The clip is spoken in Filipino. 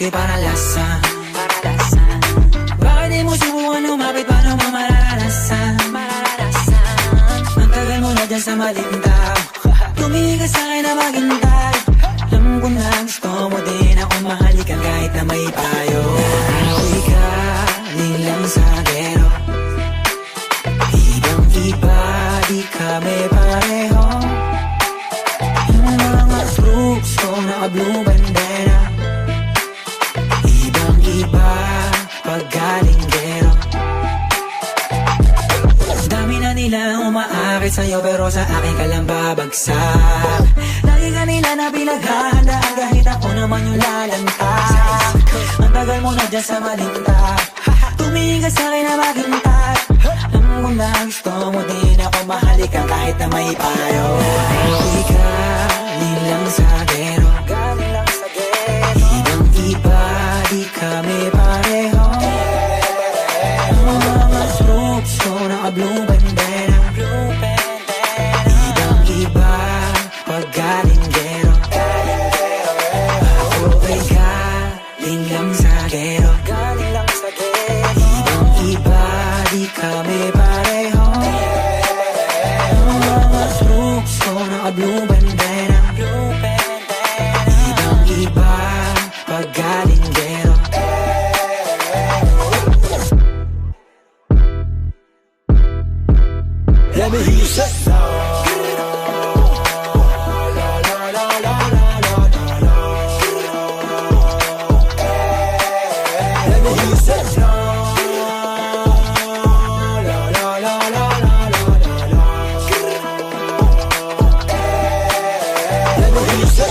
ko'y paralasan. Bakit di mo subukan lumapit, paano mo mararanasan? Ang tagal mo na dyan sa malintang, tumingin ka sa'kin na maghintay. Alam ko na gusto mo din ako mahalikan kahit na may payo. Ako'y galing lang sa gero, ibang-iba, di kami pareho. Yung mga fruits ko naka-blue bandera, ibang-iba pag galing gero. Dami na nilang umaakit sa'yo pero sa akin ka lang babagsak. Lagi ka nila na pinaghahandaan kahit ako naman yung lalantag. Ang tagal mo na dyan sa malinta, tumingin ka sa'kin na maghintay. Alam ko na gusto mo din ako mahalikan kahit na may payo. Ako'y galing lang sa gero, ibang-iba, di kami pareho. Yung mga troops ko naka-blue bandera, ibang-iba pag galing gero. Ako'y galing lang sa gero, ibang-iba, di kami pareho. Yung mga troops ko naka-blue bandera, ibang-iba pag galing gero. Let me hear you say let me hear you say let me hear you say